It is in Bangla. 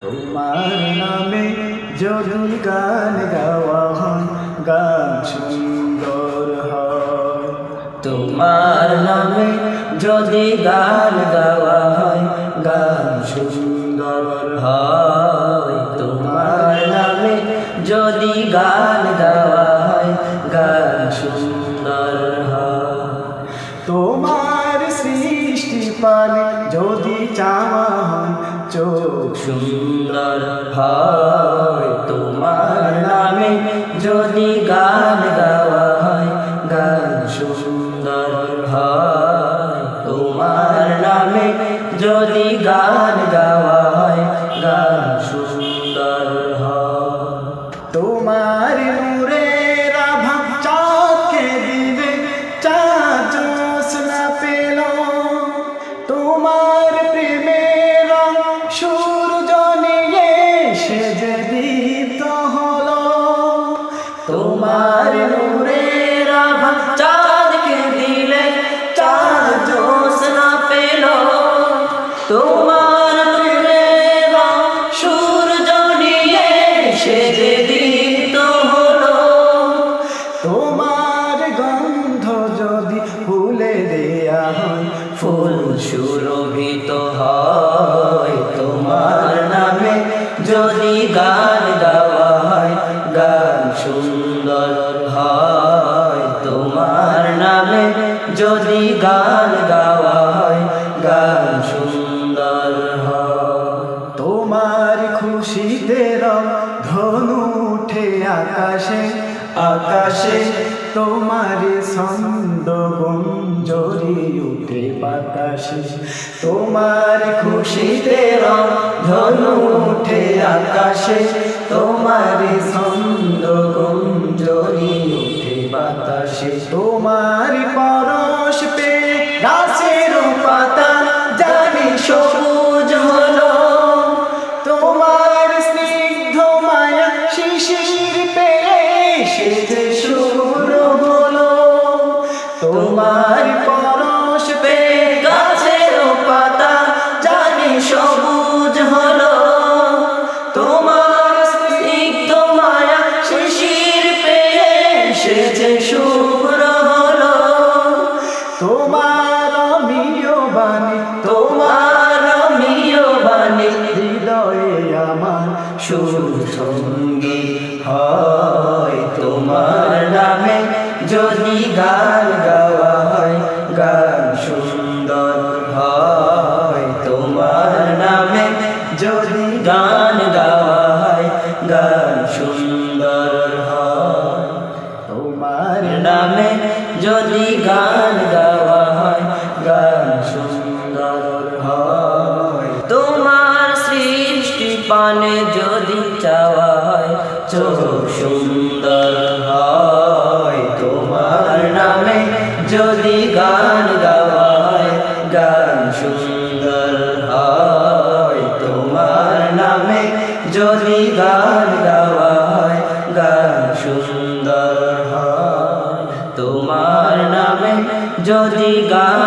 তোমার নামে যদি গান গাওয়া হয়, গান সুন্দর হয়। তোমার নামে যদি গান গাওয়া হয়, গান সুন্দর হয়। তোমার নামে যদি গান গাওয়া হয়, গান সুন্দর হয়। তোমার সৃষ্টি পানে যদি চাওয়া হয়, চোখ সুন্দর হয়। তোমার নামে যদি গান গাওয়া হয়, গান সুন্দর হয়। তোমার নামে যদি গান গাওয়া হয়, গান সুন্দর হয়। তোমার নূরের আভা চাঁদকে দিবে, চাঁদ জ্যোৎস্না পেল। তোমার প্রেমের রং সূর্য নিয়ে সেজে দীপ্ত হলো। তোমার নূরের আভা চাঁদকে দিলে, চাঁদ জ্যোৎস্না পেল। তোমার নূরের রং সূর্য নিয়ে সেজে দীপ্ত হলো। তোমার গন্ধ যদি ফুলে দেয়া হয়, ফুল সুরভিত হয়। তোমার নামে যদি গান গাওয়া হয়, গান সুন্দর হয়। তোমার নামে যদি গান গাওয়া হয়, গান সুন্দর হয়। তোমার খুশিতে রং ধনু উঠে আকাশে আকাশে। তোমার ছন্দ গুঞ্জরি উঠে বাতাসে। তোমার খুশিতে রং ধনু উঠে আকাশে। তোমার ছন্দ গুঞ্জরি উঠে বাতাসে। তোমার পরশ পে গাছের পাতা জানি সবুজ হলো। তোমার স্নিগ্ধ মায়া শিশির পেয়ে সেজে সুর হলো। তোমার পরশ পে গাছের পাতা জানি সবুজ হলো। তোমার স্নিগ্ধ মায়া শিশির পেয়ে সেজে শুভ্র হলো। তোমার অমিয় বাণী, তোমার অমিয় বাণী হৃদয়ে আমার সুর সঙ্গী হয়। তোমার নামে যদি গান গাওয়া হয়, গান সুন্দর হয়। তোমার নামে যদি গান গাওয়া হয়, গান সুন্দর হয়। তোমার নামে যদি গান গাওয়া হয়, গান সুন্দর হয়। তোমার সৃষ্টি পানে যদি চাওয়া হয়, চোখ সুন্দর হয়। তোমার নামে যদি গান গাওয়া হয়, গান সুন্দর হয়। তোমার নামে যদি গান গাওয়া হয়, গান সুন্দর হয়। তোমার নামে যদি গান